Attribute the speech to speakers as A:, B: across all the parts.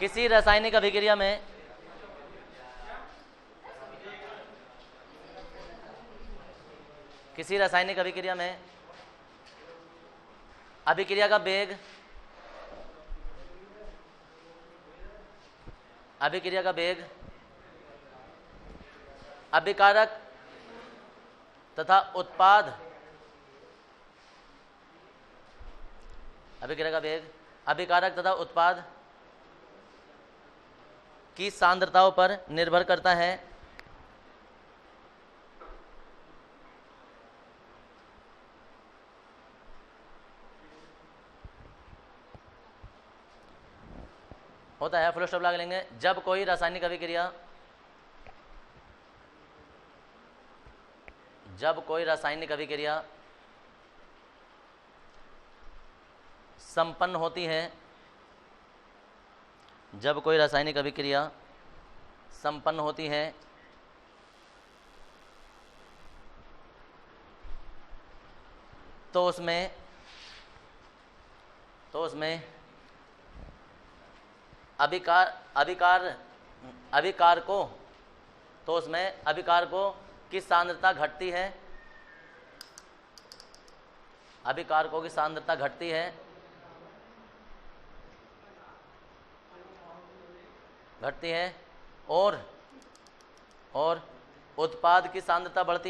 A: किसी रासायनिक अभिक्रिया में अभिक्रिया का वेग अभिकारक तथा उत्पाद की सांद्रताओं पर निर्भर करता है। होता है, फुल स्टॉप लगा लेंगे। जब कोई रासायनिक अभिक्रिया संपन्न होती है तो उसमें अभिकारकों की सांद्रता घटती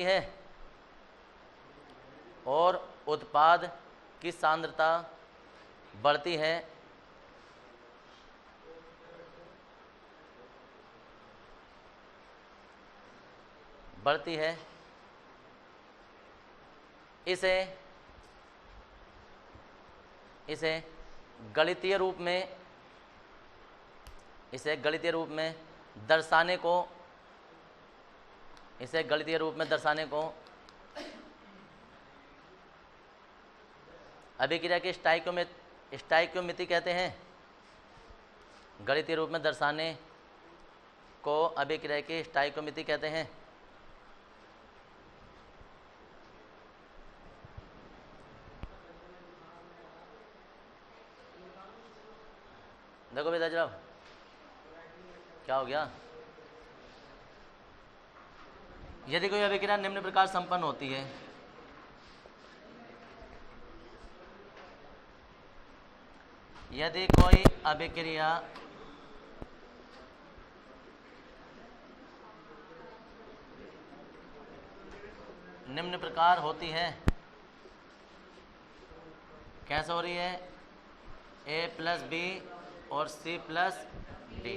A: है और उत्पाद की सांद्रता बढ़ती है। इसे गणितीय रूप में दर्शाने को अभिक्रिया की स्टाइक्योमेट्री कहते हैं। गणितीय रूप में दर्शाने को अभिक्रिया की स्टाइक्योमेट्री कहते हैं। देखो बेटा जरा क्या हो गया। यदि कोई अभिक्रिया निम्न प्रकार संपन्न होती है, यदि कोई अभिक्रिया निम्न प्रकार होती है, कैसे हो रही है? A+B और C+D।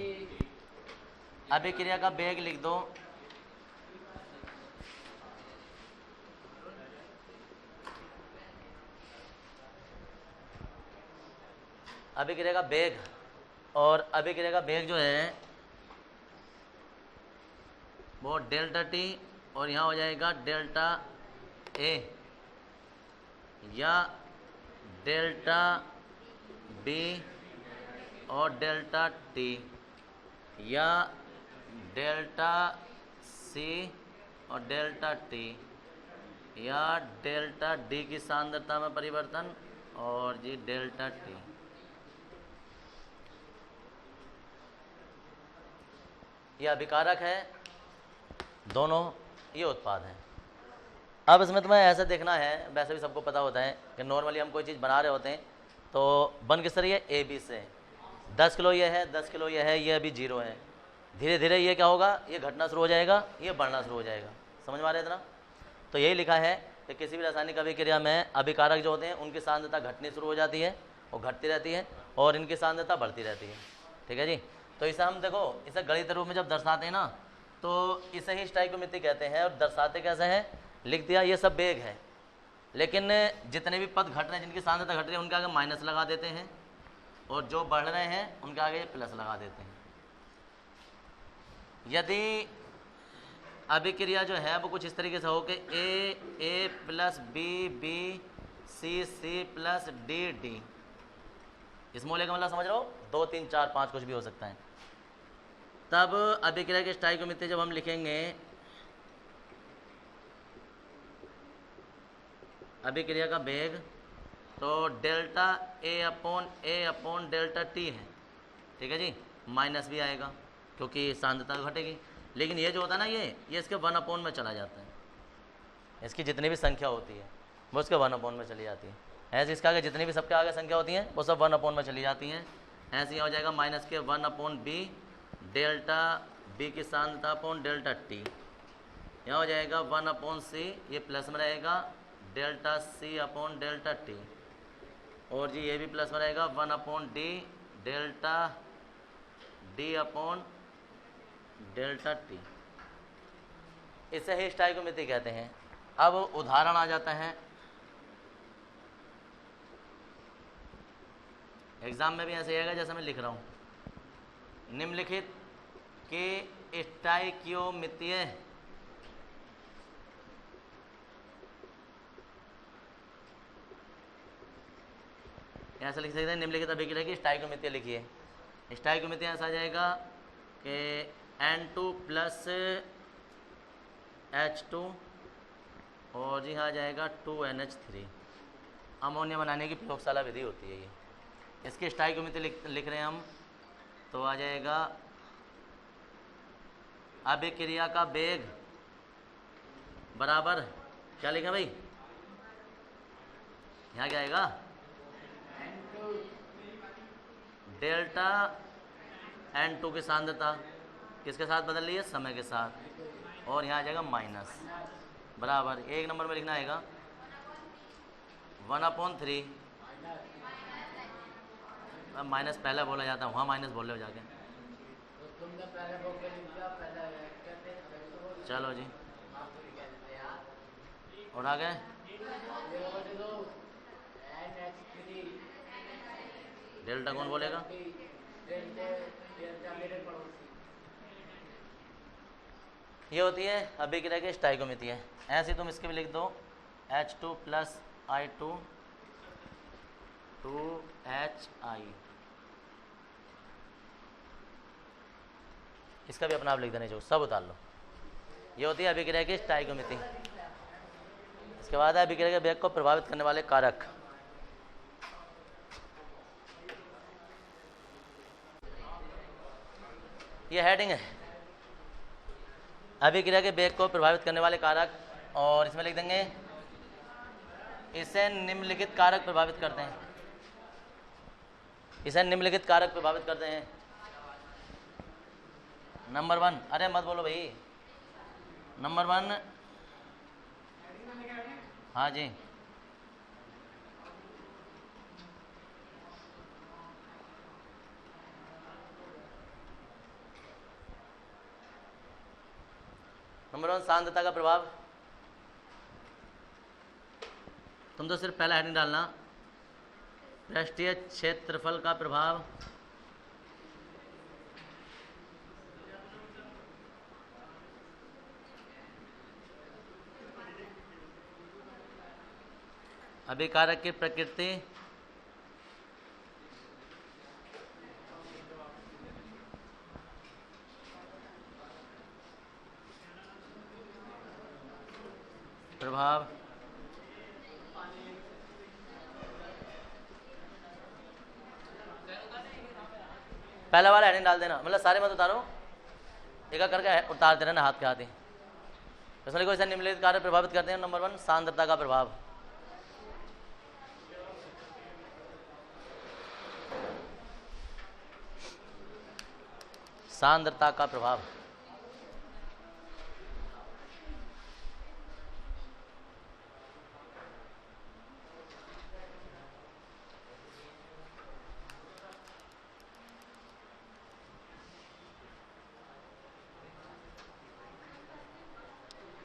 A: अभिक्रिया का वेग लिख दो। अभिक्रिया का वेग, और अभिक्रिया का वेग जो है वो डेल्टा T और यहाँ हो जाएगा डेल्टा A या डेल्टा B और डेल्टा T या डेल्टा C और डेल्टा T या डेल्टा D की सांद्रता में परिवर्तन और जी डेल्टा T। ये अभिकारक है, दोनों ये उत्पाद हैं। अब इसमें तुम्हें ऐसा देखना है, वैसे भी सबको पता होता है कि नॉर्मली हम कोई चीज़ बना रहे होते हैं तो बन किस तरह है AB से 10 किलो ये है, 10 किलो ये है, ये अभी 0 है। धीरे धीरे ये क्या होगा, ये घटना शुरू हो जाएगा, ये बढ़ना शुरू हो जाएगा। समझ में आ रहा है इतना? तो यही लिखा है कि किसी भी रासायनिक अभिक्रिया में अभिकारक जो होते हैं उनकी सांद्रता घटनी शुरू हो जाती है और घटती रहती है और इनकी सांद्रता बढ़ती रहती है। ठीक है जी। तो इसे हम देखो, इसे गणित रूप में जब दर्शाते हैं ना तो इसे ही स्टाइक्योमेट्री कहते हैं। और दर्शाते कैसे हैं, लिख दिया ये सब वेग है, लेकिन जितने भी पद घट रहे हैं, जिनकी सांद्रता घट रही है, उनके आगे माइनस लगा देते हैं और जो बढ़ रहे हैं उनके आगे प्लस लगा देते हैं। यदि अभिक्रिया जो है वो कुछ इस तरीके से हो कि A+B C+D इस मोले का मतलब समझ रहे हो, 2 3 4 5 कुछ भी हो सकता है। तब अभिक्रिया के स्टाइक्योमेट्री जब हम लिखेंगे, अभिक्रिया का वेग तो delta A upon delta T है। ठीक है जी, माइनस भी आएगा क्योंकि सांद्रता घटेगी। लेकिन ये जो होता है ना, ये इसके 1 में चला जाता है। इसकी जितनी भी संख्या होती है वो उसके 1 में चली जाती है। ऐसे इसके आगे जितनी भी सबके आगे संख्या होती हैं वो सब 1 में चली जाती हैं। ऐसे ही हो जाएगा माइनस के 1/b डेल्टा b की सांद्रता अपॉन डेल्टा t। यहाँ हो जाएगा 1/c, ये प्लस में रहेगा delta c upon delta t। और जी ये भी प्लस में रहेगा 1/d delta d upon delta t। इसे ही स्टाइकोमेट्री कहते हैं। अब उदाहरण आ जाता है, एग्जाम में भी ऐसे आएगा जैसा मैं लिख रहा हूँ। निम्नलिखित के स्टाइकियोमितीय ऐसा लिख सकते हैं, निम्नलिखित अभिक्रिया की स्टाइकोमितीय लिखिए। स्टाइकोमितीय ऐसा आ जाएगा कि N2 प्लस H2 और जी हाँ आ जाएगा 2NH3। अमोनिया बनाने की प्रयोगशाला विधि होती है ये। इसकी स्टाइकोमेट्री लिख रहे हैं हम, तो आ जाएगा अभिक्रिया का वेग बराबर, क्या लिखें भाई, यहाँ क्या आएगा, डेल्टा N2 की सांद्रता किसके साथ बदल रही है, समय के साथ, और यहाँ आ जाएगा माइनस बराबर, 1 नंबर में लिखना आएगा 1/3। माइनस पहले बोला जाता है, वहाँ माइनस बोल रहे हो जाके। चलो जी, और आगे डेल्टा कौन बोलेगा, ये होती है अभिक्रिया की स्टाइकोमेट्री है। ऐसे तुम इसके भी लिख दो H2 प्लस I2 2HI, इसका भी अपना आप लिख देने जो सब उतार लो। ये होती है अभिक्रिया की स्टाइकोमेट्री। इसके बाद है अभिक्रिया के वेग को प्रभावित करने वाले कारक। ये हेडिंग है, अभिक्रिया के वेग को प्रभावित करने वाले कारक, और इसमें लिख देंगे इसे निम्नलिखित कारक प्रभावित करते हैं। इसे निम्नलिखित कारक प्रभावित करते हैं। नंबर 1, अरे मत बोलो भाई, नंबर 1, हाँ जी, नंबर 1 सांद्रता का प्रभाव। तुम तो सिर्फ पहला हेडिंग डालना, पृष्ठीय क्षेत्रफल का प्रभाव। अभिकारक की प्रकृति, प्रभाव, पहला वाला हेडिंग डाल देना, मतलब सारे मत उतारो, एक एक करके उतार देना हाथ के हाथ ही। इसमें लिखो इसे निम्नलिखित कारक प्रभावित करते हैं। नंबर 1 सांद्रता का प्रभाव, सांद्रता का प्रभाव।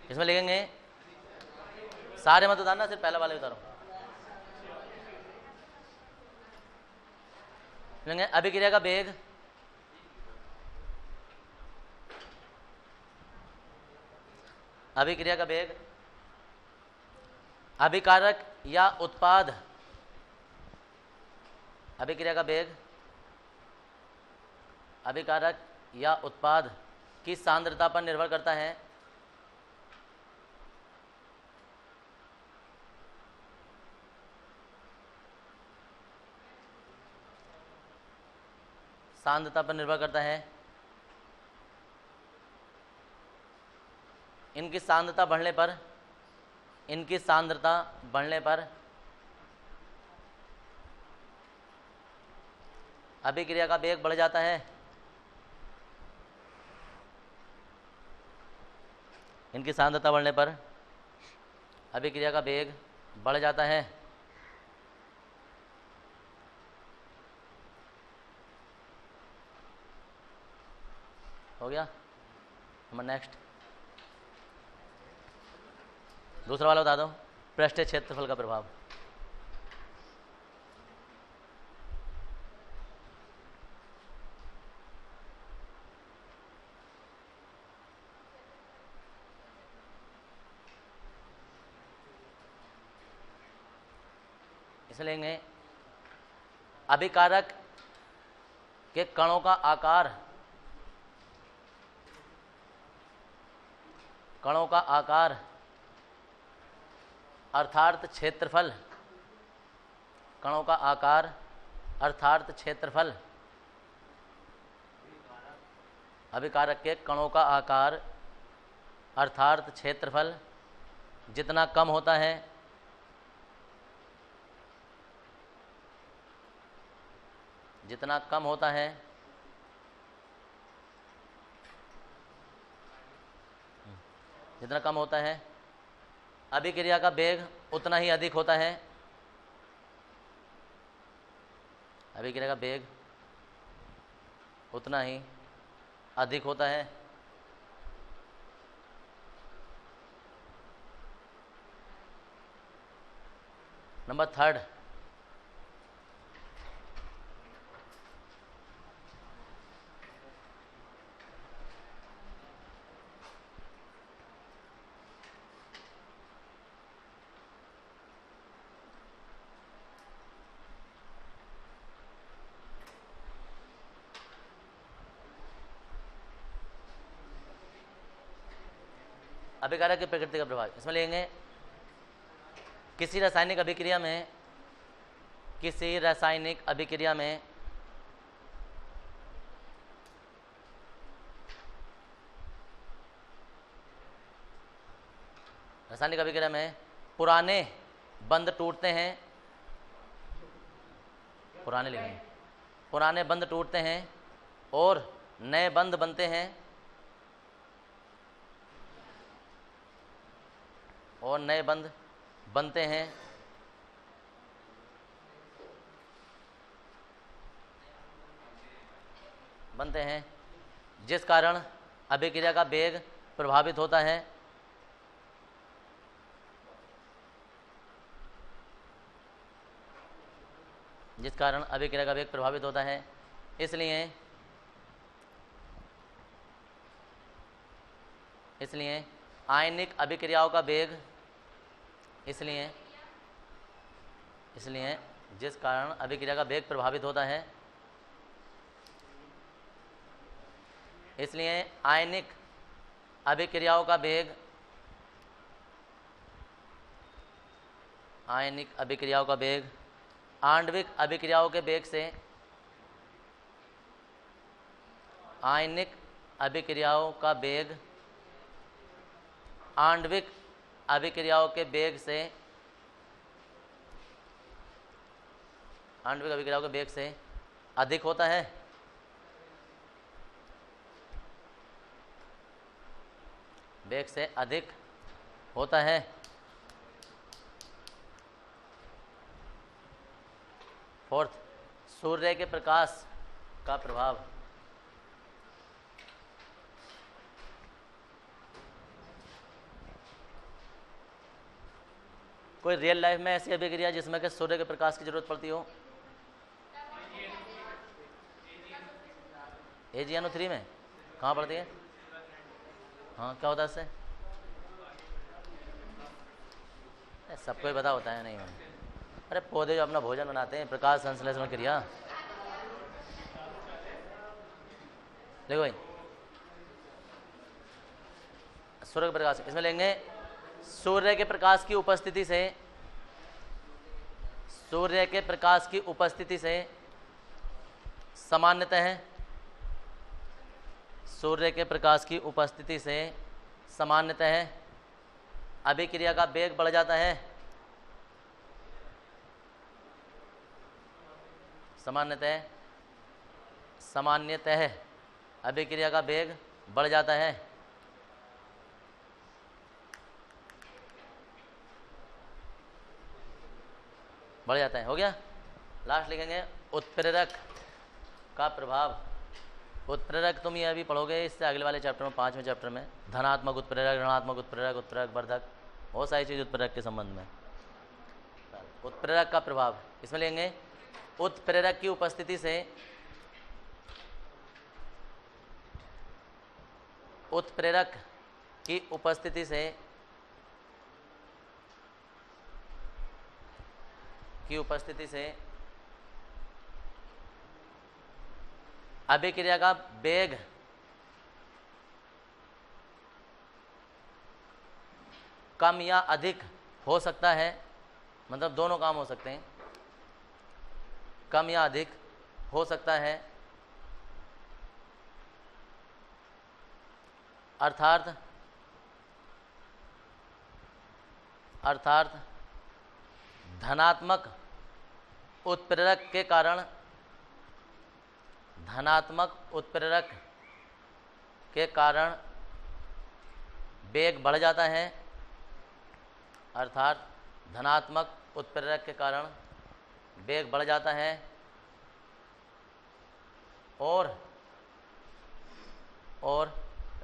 A: इसमें लिखेंगे, सारे मत उतारना, सिर्फ पहला वाले उतारो। लिखेंगे अभिक्रिया का वेग, अभिक्रिया का वेग अभिकारक या उत्पाद, अभिक्रिया का वेग अभिकारक या उत्पाद की सांद्रता पर निर्भर करता है। सांद्रता पर निर्भर करता है। इनकी सांद्रता बढ़ने पर अभिक्रिया का वेग बढ़ जाता है। इनकी सांद्रता बढ़ने पर अभिक्रिया का वेग बढ़ जाता है। हो गया। नंबर नेक्स्ट, दूसरा वाला बता दो, पृष्ठीय क्षेत्रफल का प्रभाव। इसे लेंगे अभिकारक के कणों का आकार, अर्थात क्षेत्रफल, कणों का आकार अर्थात क्षेत्रफल। अभिकारक के कणों का आकार अर्थात क्षेत्रफल जितना कम होता है, जितना कम होता है अभिक्रिया का वेग उतना ही अधिक होता है। अभिक्रिया का वेग उतना ही अधिक होता है। नंबर थर्ड, अभिकारक की प्रकृति का प्रभाव। इसमें लेंगे किसी रासायनिक अभिक्रिया में रासायनिक अभिक्रिया में पुराने बंध टूटते हैं, पुराने बंध टूटते हैं और नए बंध बनते हैं, जिस कारण अभिक्रिया का वेग प्रभावित होता है। इसलिए आयनिक अभिक्रियाओं का वेग, इसलिए जिस कारण अभिक्रिया का वेग प्रभावित होता है, इसलिए आयनिक अभिक्रियाओं का वेग, आणविक अभिक्रियाओं के वेग से, आयनिक अभिक्रियाओं का वेग आणविक अभिक्रियाओं के वेग से अधिक होता है। फोर्थ, सूर्य के प्रकाश का प्रभाव। कोई रियल लाइफ में ऐसी अभिक्रिया जिसमें कि सूर्य के प्रकाश की जरूरत पड़ती हो? AgNO3 में कहाँ पड़ती है? हाँ, क्या होता है इससे? सबको ही पता होता है नहीं? अरे पौधे जो अपना भोजन बनाते हैं, प्रकाश संश्लेषण क्रिया। देखो भाई, सूर्य के प्रकाश, इसमें लेंगे सूर्य के प्रकाश की उपस्थिति से सामान्यतः सूर्य के प्रकाश की उपस्थिति से सामान्यतः अभिक्रिया का वेग बढ़ जाता है। सामान्यतः अभिक्रिया का वेग बढ़ जाता है। हो गया। लास्ट लिखेंगे उत्प्रेरक का प्रभाव। उत्प्रेरक तुम ये अभी पढ़ोगे इससे अगले वाले चैप्टर में, 5वें चैप्टर में, धनात्मक उत्प्रेरक, ऋणात्मक उत्प्रेरक, उत्प्रेरक वर्धक, बहुत सारी चीज़ उत्प्रेरक के संबंध में। उत्प्रेरक का प्रभाव इसमें लेंगे उत्प्रेरक की उपस्थिति से अभिक्रिया का वेग कम या अधिक हो सकता है। मतलब दोनों काम हो सकते हैं, कम या अधिक हो सकता है। अर्थात धनात्मक उत्प्रेरक के कारण वेग बढ़ जाता है। अर्थात धनात्मक उत्प्रेरक के कारण वेग बढ़ जाता है और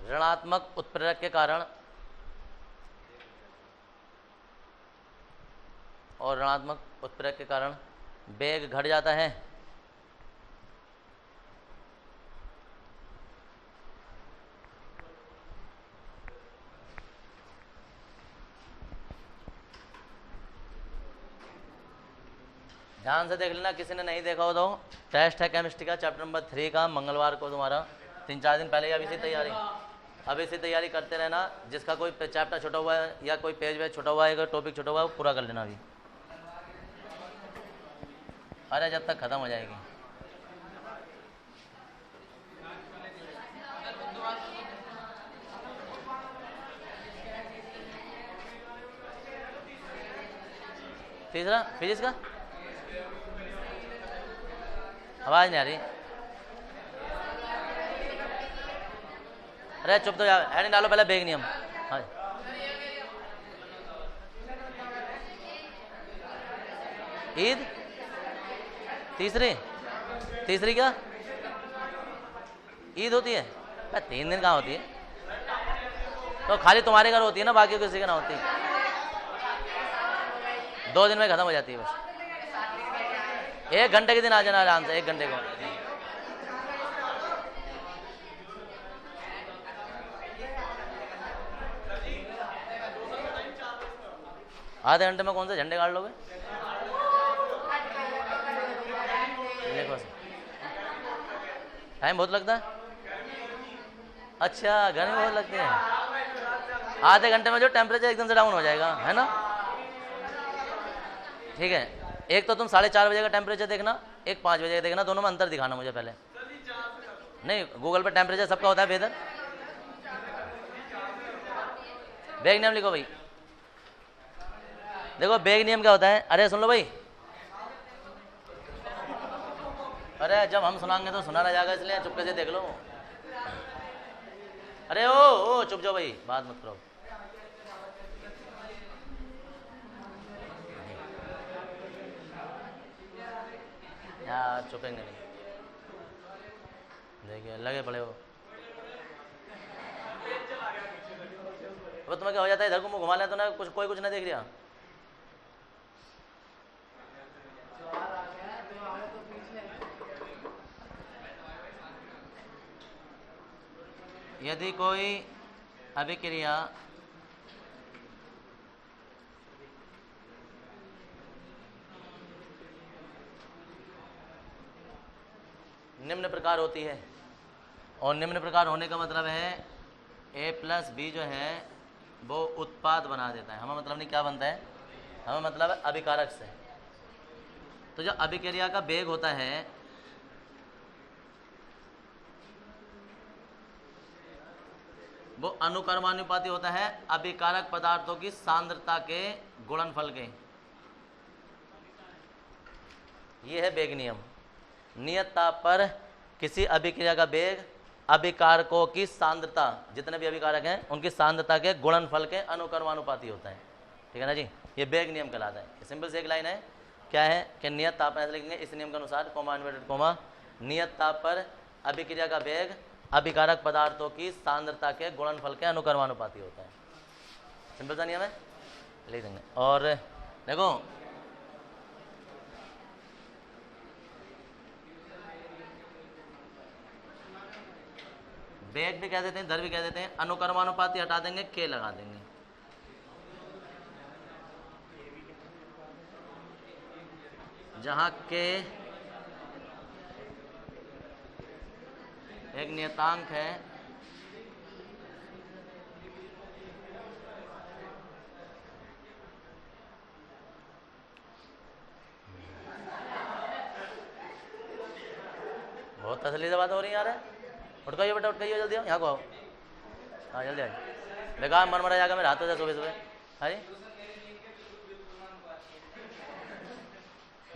A: ऋणात्मक उत्प्रेरक के कारण वेग घट जाता है। ध्यान से देख लेना, किसी ने नहीं देखा हो तो टेस्ट है केमिस्ट्री का चैप्टर नंबर 3 का, मंगलवार को तुम्हारा, 3-4 दिन पहले। अभी से तैयारी करते रहना। जिसका कोई चैप्टर छोटा हुआ है या कोई पेज वेज छोटा हुआ है, टॉपिक छोटा हुआ है, वो पूरा कर लेना अभी। अरे जब तक खत्म हो जाएगी। तीसरा फिजिक्स का आवाज नहीं आ रही। अरे चुप तो यार, हेडिंग डालो पहले, बेग नियम। हाँ ईद तीसरी क्या ईद होती है? 3 दिन कहाँ होती है? तो खाली तुम्हारे घर होती है ना, बाकी किसी का ना होती। 2 दिन में खत्म हो जाती है बस। 1 घंटे के दिन आ जाना आराम से, 1 घंटे को। आधे घंटे में कौन से झंडे गाड़ लोगे? टाइम बहुत लगता है। अच्छा, गर्मी बहुत लगती है। आधे घंटे में जो टेम्परेचर एकदम से डाउन हो जाएगा, है ना? ठीक है। एक तो तुम 4:30 बजे का टेम्परेचर देखना, एक 5 बजे का देखना, दोनों में अंतर दिखाना मुझे पहले। नहीं, गूगल पर टेम्परेचर सबका होता है बेहतर। बेग नियम लिखो भाई। देखो बेग नियम क्या होता है। अरे सुन लो भाई, अरे जब हम सुनाएंगे तो सुना रह जाएगा, इसलिए चुपके से देख लो। अरे ओ चुप जाओ भाई, बात मत करो। यार चुपेंगे नहीं, देखिए लगे पड़े हो। वो तुम्हें क्या हो जाता है, इधर को मुँह घुमा ले तो ना कोई कुछ नहीं देख रहा। यदि कोई अभिक्रिया निम्न प्रकार होती है, और निम्न प्रकार होने का मतलब है A+B जो है वो उत्पाद बना देता है। हमें मतलब नहीं क्या बनता है, हमें मतलब है अभिकारक से। तो जो अभिक्रिया का वेग होता है वो अनुक्रमानुपाती होता है अभिकारक पदार्थों की सांद्रता के गुणनफल के। ये है वेग नियम। नियत ताप पर किसी अभिक्रिया का वेग अभिकारकों की सांद्रता, जितने भी अभिकारक हैं उनकी सांद्रता के गुणनफल के अनुक्रमानुपाती होता है। ठीक है ना जी, ये वेग नियम कहलाता है। सिंपल से एक लाइन है, क्या है कि नियत ताप पर ऐसे लिखेंगे इस नियम के अनुसार, कोमा इन्वर्टेड कोमा, नियत ताप पर अभिक्रिया का वेग अभिकारक पदार्थों की सांद्रता के गुणनफल के अनुक्रमानुपाती होता है। सिंपल सा नियम है, लिख देंगे। और देखो वेग भी कह देते हैं, दर भी कह देते हैं, अनुक्रमानुपाती हटा देंगे, के लगा देंगे। जहां के एक नियतांक है बहुत तसल्ली से बात हो रही है यार। उठ गई बेटा, उठ गई जल्दी आओ, यहाँ को आओ। हाँ जल्दी आओ, बेकार मन मरा जाएगा मेरे हाथों से सुबह सुबह। हाँ जी,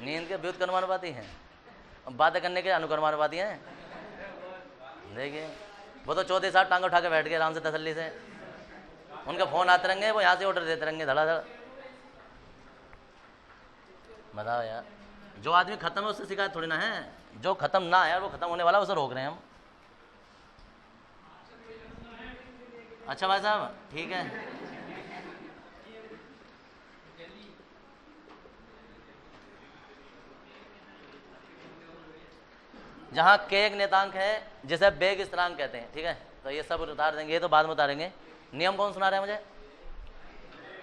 A: नींद के व्युत्क्रमानुपाती हैं, बातें करने के अनुक्रमानुपाती हैं। देखिए वो तो चौथे साथ टांग उठा के बैठ गए आराम से तसल्ली से, उनके फोन आते रहेंगे, वो यहाँ से ऑर्डर देते रहेंगे धड़ाधड़। बताओ यार, जो आदमी खत्म है उससे शिकायत थोड़ी ना है, जो खत्म ना है वो खत्म होने वाला उसे रोक रहे हैं हम। अच्छा भाई साहब ठीक है, जहाँ के एक नियतांक है जिसे वेग स्थिरांक कहते हैं। ठीक है, तो ये सब उतार देंगे, ये तो बाद में उतारेंगे। नियम कौन सुना रहे हैं मुझे?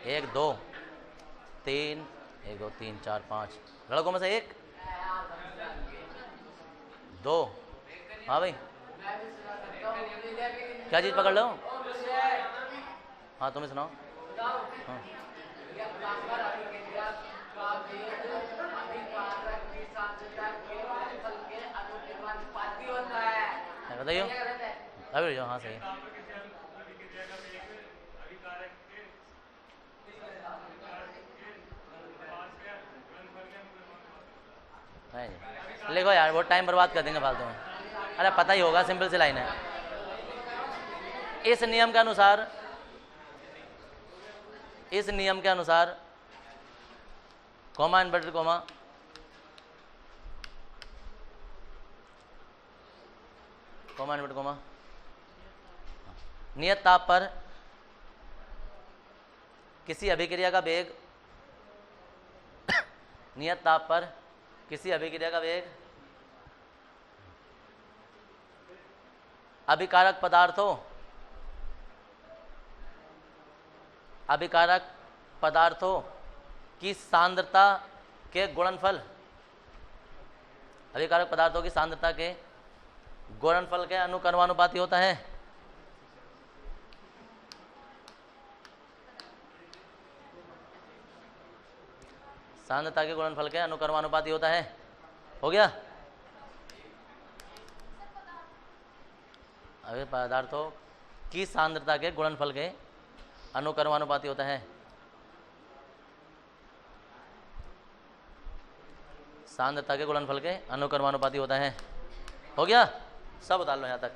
A: 1 2 3, 1 2 3 4 5, लड़कों में से 1 2। हाँ भाई, क्या चीज़ पकड़ लो? हाँ तुम्हें सुनाओ। हाँ बताइए, अभी जाओ। हाँ सही है, लिखो यार, बहुत टाइम बर्बाद कर देंगे फालतू में। अरे पता ही होगा, सिंपल सी लाइन है। इस नियम के अनुसार, इस नियम के अनुसार coma inverted coma, coma inverted coma, नियत ताप पर किसी अभिक्रिया का वेग नियत ताप पर किसी अभिक्रिया का वेग अभिकारक पदार्थों की सांद्रता के गुणनफल, अभिकारक पदार्थों की सांद्रता के गुणनफल के अनुक्रमानुपाती होता है। सांद्रता के गुणनफल के अनुक्रमानुपाती होता है। हो गया? अभी पदार्थों की सांद्रता के गुणनफल के अनुक्रमानुपाती होता है। सांद्रता के गुणनफल के अनुक्रमानुपाती होता है। हो गया? सब उतार लो यहाँ तक।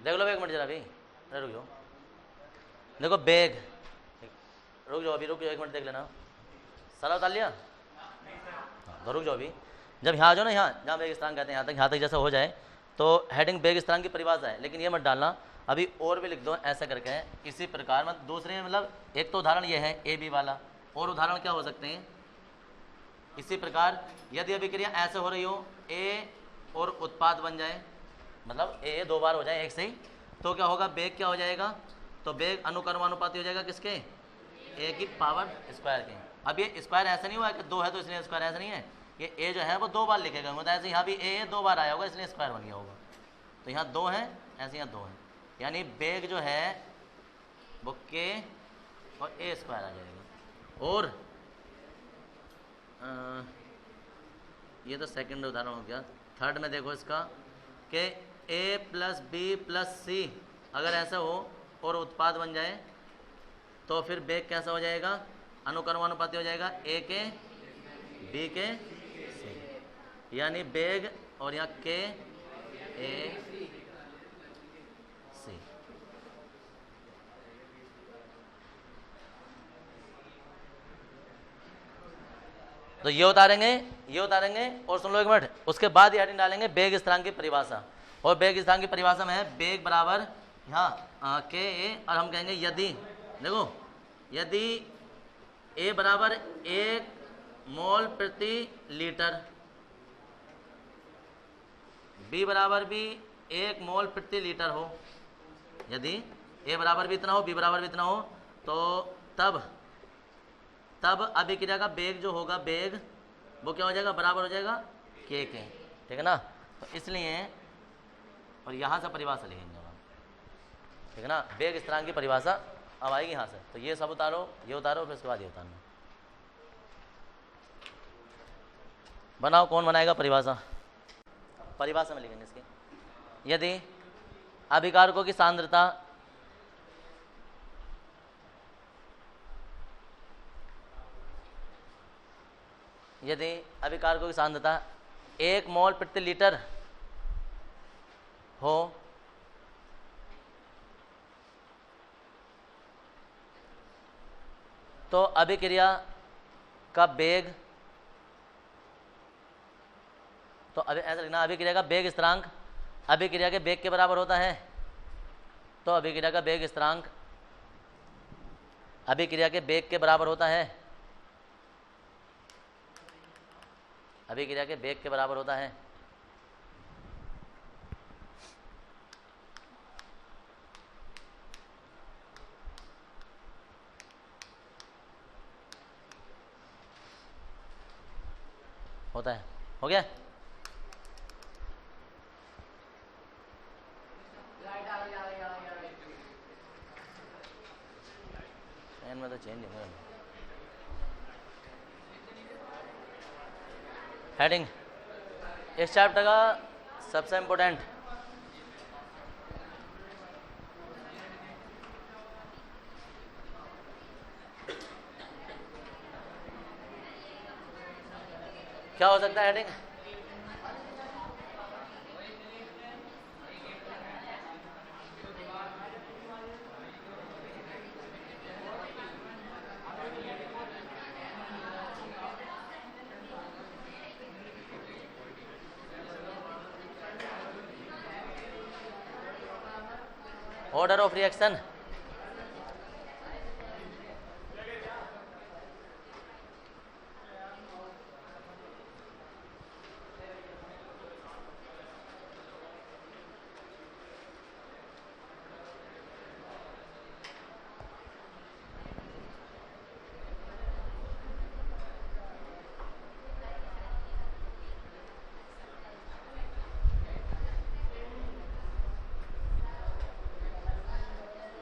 A: देख लो 1 मिनट जरा, अभी अरे रुक जाओ। देखो बैग, रुक जाओ अभी, रुक जाओ 1 मिनट देख लेना। सारा उतार लिया? हाँ तो रुक जाओ अभी। जब यहाँ आ जाओ ना, यहाँ जहाँ बेग स्थिरांक कहते हैं, यहाँ तक जैसा हो जाए तो हेडिंग बेग स्थिरांक की परिभाषा है, लेकिन ये मत डालना अभी और भी लिख दो ऐसा करके है इसी प्रकार, मतलब दूसरे मतलब एक तो उदाहरण ये है ए बी वाला, और उदाहरण क्या हो सकते हैं इसी प्रकार, यदि अभिक्रिया ऐसे हो रही हो ए और उत्पाद बन जाए, मतलब ए 2 बार हो जाए एक से ही, तो क्या होगा बेग क्या हो जाएगा, तो बेग अनुक्रमानुपाती हो जाएगा किसके, ए की पावर स्क्वायर के। अब ये स्क्वायर ऐसा नहीं हुआ है कि 2 है तो इसलिए स्क्वायर, ऐसा नहीं है, ये ए जो है वो 2 बार लिखे गए, मतलब ऐसे यहाँ भी ए 2 बार आया होगा इसलिए स्क्वायर बन गया होगा, तो यहाँ 2 है ऐसे यहाँ 2 है, यानी बेग जो है वो के और ए स्क्वायर आ जाएगा। और ये तो सेकंड उदाहरण हो गया। थर्ड में देखो इसका कि ए प्लस बी प्लस सी अगर ऐसा हो और उत्पाद बन जाए तो फिर बेग कैसा हो जाएगा, अनुक्रमानुपाती हो जाएगा ए के बी के सी, यानी बेग और यहाँ के ए सी। तो ये उतारेंगे और सुन लो एक मिनट, उसके बाद हेडिंग डालेंगे बेग स्थिरांक की परिभाषा, और बेग स्थिरांक की परिभाषा में है बेग बराबर यहाँ के ए, और हम कहेंगे यदि, देखो यदि ए बराबर 1 मोल प्रति लीटर, बी बराबर भी 1 मोल प्रति लीटर हो, यदि ए बराबर भी इतना हो बी बराबर भी इतना हो, तो तब अभिक्रिया का बेग जो होगा, बेग वो क्या हो जाएगा, बराबर हो जाएगा के, ठीक है ना। तो इसलिए और यहाँ से परिभाषा लिखेंगे हम, ठीक है ना, बेग स्थिरांक की परिभाषा अब आएगी यहाँ से। तो ये सब उतारो, ये उतारो, फिर उसके बाद ये उतारना। बनाओ, कौन बनाएगा परिभाषा, परिभाषा में लिखेंगे इसकी। यदि अभिकारकों की सांद्रता अभिकारकों की सांद्रता 1 मोल प्रति लीटर हो तो अभिक्रिया का बेग, तो ऐसा लिखना, अभिक्रिया का बेग स्थिरांक अभिक्रिया के बेग के बराबर होता है, तो अभिक्रिया का बेग स्थिरांक अभिक्रिया के बेग के बराबर होता है, अभिक्रिया के बेग के बराबर होता है। होता है, हो गया। फैन में तो चेंज नहीं हुआ। हेडिंग इस चैप्टर का सबसे इम्पोर्टेंट, क्या हो सकता है हेडिंग, ऑर्डर ऑफ रिएक्शन,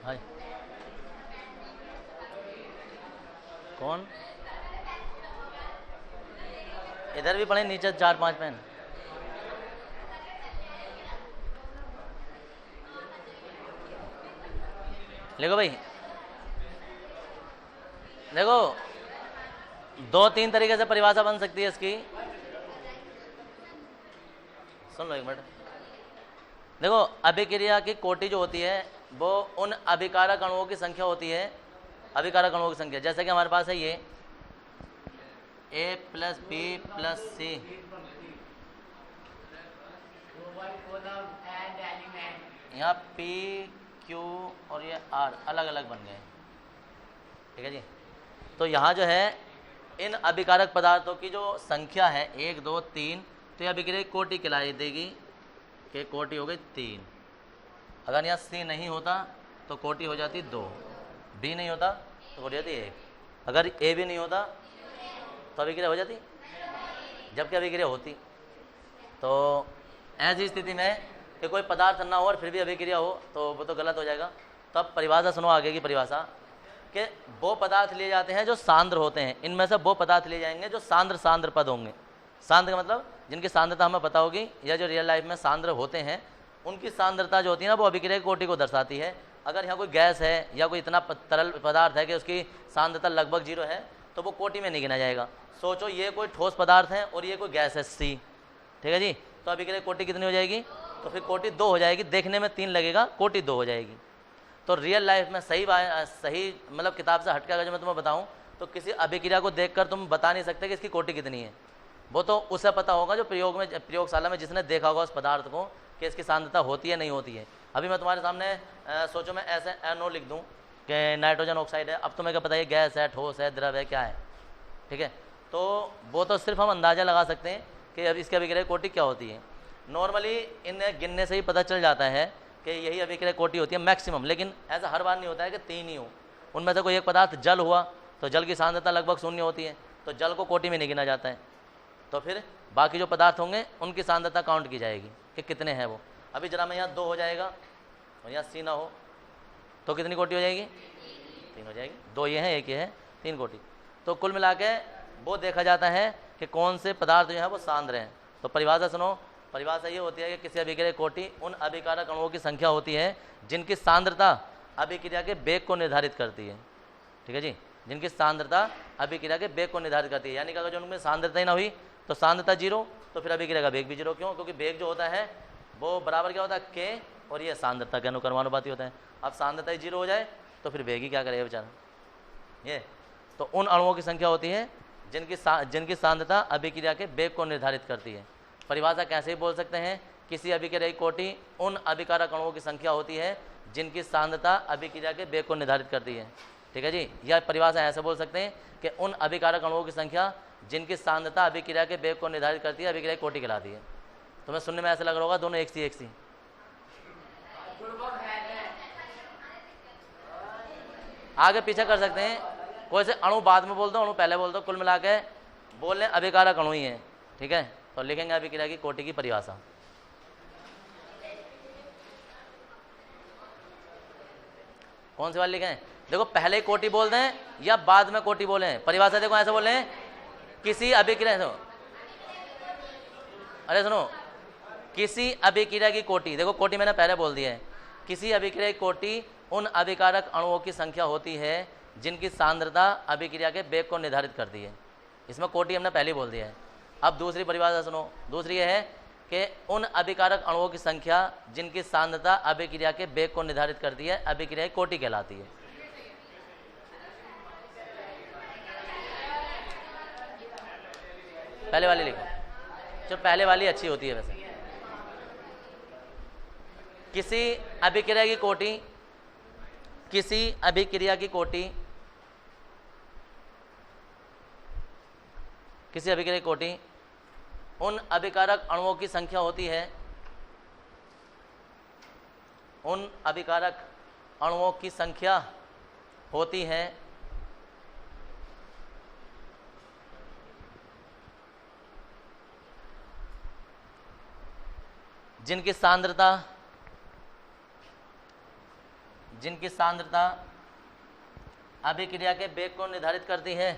A: हाय कौन, इधर भी पढ़े नीचे 4-5 पेन। देखो भाई, देखो 2-3 तरीके से परिभाषा बन सकती है इसकी, सुन लो एक मिनट। देखो अभिक्रिया की कोटि जो होती है वो उन अभिकारक अणुओं की संख्या होती है, अभिकारक अणुओं की संख्या, जैसे कि हमारे पास है ये A प्लस बी प्लस सी, यहाँ P Q और ये R अलग अलग बन गए, ठीक है जी। तो यहाँ जो है इन अभिकारक पदार्थों की जो संख्या है 1 2 3, तो यह अभिक्रिया कोटि कहलाई देगी कि कोटि हो गई 3। अगर यहाँ C नहीं होता तो कोटि हो जाती 2, B नहीं होता तो कोटि जाती 1, अगर A भी नहीं होता तो अभिक्रिया हो जाती, जबकि अभिक्रिया होती। तो ऐसी स्थिति में कि कोई पदार्थ ना हो और फिर भी अभिक्रिया हो तो वो तो गलत हो जाएगा। तो अब परिभाषा सुनो, आगे की परिभाषा कि वो पदार्थ लिए जाते हैं जो सांद्र होते हैं, इनमें से वो पदार्थ लिए जाएंगे जो सांद्र पद होंगे। सांद्र का मतलब जिनकी सांद्रता हमें पता होगी, या जो रियल लाइफ में सांद्र होते हैं उनकी सांद्रता जो होती है ना वो अभिक्रिया कोटि को दर्शाती है। अगर यहाँ कोई गैस है या कोई इतना तरल पदार्थ है कि उसकी सांद्रता लगभग 0 है तो वो कोटि में नहीं गिना जाएगा। सोचो ये कोई ठोस पदार्थ है और ये कोई गैस है C, ठीक है जी। तो अभिक्रिया कोटि कितनी हो जाएगी? तो फिर कोटि 2 हो जाएगी। देखने में 3 लगेगा, कोटि 2 हो जाएगी। तो रियल लाइफ में सही मतलब किताब से हटकर अगर मैं तुम्हें बताऊं तो किसी अभिक्रिया को देखकर तुम बता नहीं सकते कि इसकी कोटि कितनी है। वो तो उसे पता होगा जो प्रयोगशाला में जिसने देखा होगा उस पदार्थ को कि इसकी सांद्रता होती है नहीं होती है। अभी मैं तुम्हारे सामने सोचो मैं ऐसे NO लिख दूँ कि नाइट्रोजन ऑक्साइड है, अब तुम्हें क्या पता है गैस है, ठोस है, द्रव है, क्या है, ठीक है। तो वो तो सिर्फ हम अंदाज़ा लगा सकते हैं कि अब इसकी अभिक्रिया कोटि क्या होती है। नॉर्मली इन्हें गिनने से ही पता चल जाता है कि यही अभिक्रिया कोटि होती है मैक्सिमम, लेकिन ऐसा हर बार नहीं होता है कि 3 ही हो। उनमें से कोई एक पदार्थ जल हुआ तो जल की सांद्रता लगभग 0 होती है, तो जल को कोटि में नहीं गिना जाता है। तो फिर बाकी जो पदार्थ होंगे उनकी सांद्रता काउंट की जाएगी कि कितने हैं वो। अभी जरा मैं यहाँ 2 हो जाएगा और यहाँ C ना हो तो कितनी कोटि हो जाएगी? 3 हो जाएगी। 2 ये हैं, 1 ये है, 3 कोटि। तो कुल मिला के वो देखा जाता है कि कौन से पदार्थ जो है वो सांद्र हैं। तो परिभाषा सुनो, परिभाषा ये होती है कि किसी अभिक्रिया कोटि उन अभिकारक अणुओं की संख्या होती है जिनकी सांद्रता अभिक्रिया के वेग को निर्धारित करती है, ठीक है जी। जिनकी सांद्रता अभिक्रिया के वेग को निर्धारित करती है, यानी कि अगर जो उनमें सांद्रता ही ना हुई तो सांद्रता 0, तो फिर अभिक्रिया का वेग भी 0। क्यों? क्योंकि वेग जो होता है वो बराबर क्या होता है K, और ये सांद्रता के अनुक्रमानुपाती होता है। अब सांद्रता ही 0 हो जाए तो फिर वेग ही क्या करेगा बेचारा ये। तो उन अणुओं की संख्या होती है जिनकी सांद्रता अभिक्रिया के वेग को निर्धारित करती है। परिभाषा कैसे ही बोल सकते हैं, किसी अभिक्रिया कोटि उन अभिकारक अणुओं की संख्या होती है जिनकी सांद्रता अभिक्रिया के वेग को निर्धारित करती है, ठीक है जी। या परिभाषा ऐसे बोल सकते हैं कि उन अभिकारक अणुओं की संख्या जिनकी सांद्रता अभिक्रिया के वेग को निर्धारित करती है अभिक्रिया कोटि कहलाती है। तुम्हें सुनने में ऐसा लग रहा होगा दोनों एक सी। आगे पीछे कर सकते हैं, कोई से अणु बाद में बोल दो, अणु पहले बोल दो, कुल मिला के बोल लें अभिकारक अणु ही है, ठीक है। तो लिखेंगे अभिक्रिया की कोटि की परिभाषा। कौन सी वाली लिखें? देखो पहले कोटि बोल दें या बाद में कोटि बोलें। परिभाषा देखो ऐसे बोले किसी अभिक्रिया, अरे सुनो, किसी अभिक्रिया की कोटि, देखो कोटि मैंने पहले बोल दिया है। किसी अभिक्रिया की कोटि उन अभिकारक अणुओं की संख्या होती है जिनकी सांद्रता अभिक्रिया के वेग को निर्धारित करती है। इसमें कोटि हमने पहले बोल दिया है। अब दूसरी परिभाषा सुनो, दूसरी ये है कि उन अभिकारक अणुओं की संख्या जिनकी सांद्रता अभिक्रिया के वेग को निर्धारित करती है अभिक्रिया की कोटि कहलाती है। पहले वाली लिखो, जो पहले वाली अच्छी होती है वैसे। किसी अभिक्रिया की कोटि, किसी अभिक्रिया की कोटि, किसी अभिक्रिया की कोटि उन अभिकारक अणुओं की संख्या होती है, उन अभिकारक अणुओं की संख्या होती है जिनकी सांद्रता अभिक्रिया के वेग को निर्धारित करती है,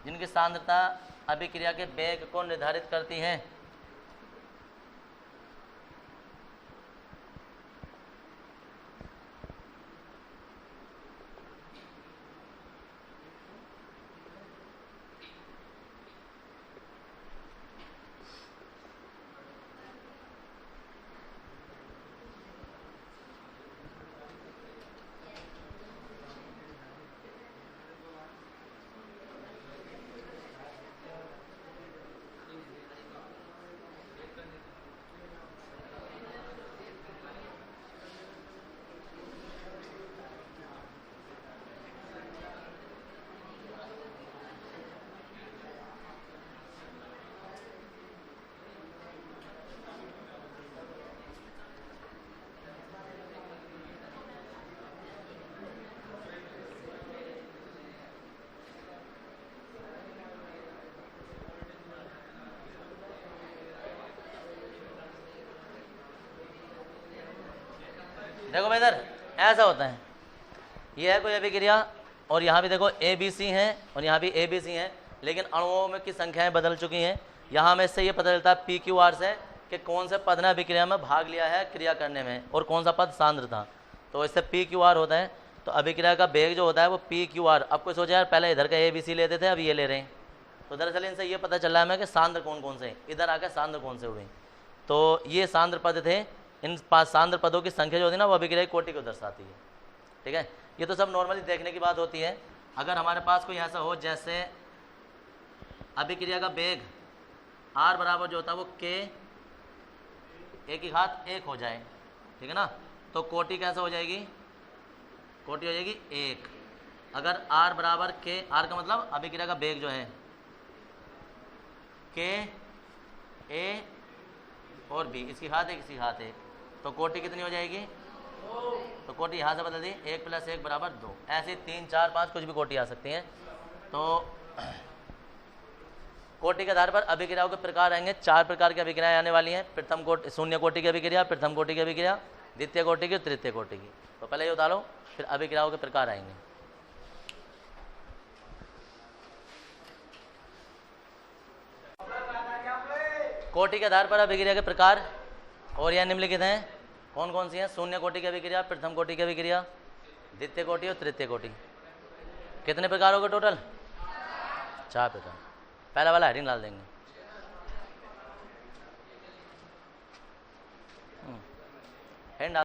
A: जिनकी सांद्रता अभिक्रिया के वेग को निर्धारित करती है। देखो भाई इधर ऐसा होता है, ये है कोई अभिक्रिया और यहाँ भी देखो ABC हैं और यहाँ भी ABC हैं, लेकिन अणुओं में की संख्याएं बदल चुकी हैं। यहाँ में इससे ये पता चलता है PQR से कि कौन से पद ने अभिक्रिया में भाग लिया है क्रिया करने में और कौन सा पद सांद्र था, तो इससे PQR होता है। तो अभिक्रिया का वेग जो होता है वो PQR। अब कोई सोचा यार पहले इधर का ABC लेते थे अब ये ले रहे हैं, तो दरअसल इनसे ये पता चल रहा है हमें कि सांद्र कौन कौन से, इधर आकर सांद्र कौन से हुए। तो ये सांद्र पद थे, इन 5 सांद्र पदों की संख्या जो होती है ना वो अभिक्रिया की कोटि को दर्शाती है। ठीक है, ये तो सब नॉर्मली देखने की बात होती है। अगर हमारे पास कोई ऐसा हो जैसे अभिक्रिया का वेग R बराबर जो होता है वो K 1 हो जाए, ठीक है ना, तो कोटि कैसे हो जाएगी, कोटि हो जाएगी 1। अगर R बराबर K, R का मतलब अभिक्रिया का वेग जो है K A और B, इसकी घात 1 इसकी घात 1, तो कोटि कितनी हो जाएगी, तो कोटि यहाँ से बदल दी 1 + 1 = 2। ऐसे 3 4 5 कुछ भी कोटि आ सकती हैं। तो कोटि के आधार पर अभिक्रियाओं के प्रकार आएंगे, 4 प्रकार की अभिक्रियाएं आने वाली हैं। प्रथम कोटि शून्य कोटि की अभिक्रिया, प्रथम कोटि की अभिक्रिया, द्वितीय कोटि की, तृतीय कोटि की। तो पहले ये उतारो, फिर अभिक्रियाओं के प्रकार आएंगे। कोटि के आधार पर अभिक्रिया के प्रकार और यह निम्नलिखित हैं, कौन कौन सी हैं, शून्य कोटि की अभिक्रिया, प्रथम कोटि की अभिक्रिया, द्वितीय कोटि और तृतीय कोटि। कितने प्रकार होंगे टोटल, 4 प्रकार। पहला वाला हेडिंग डाल देंगे।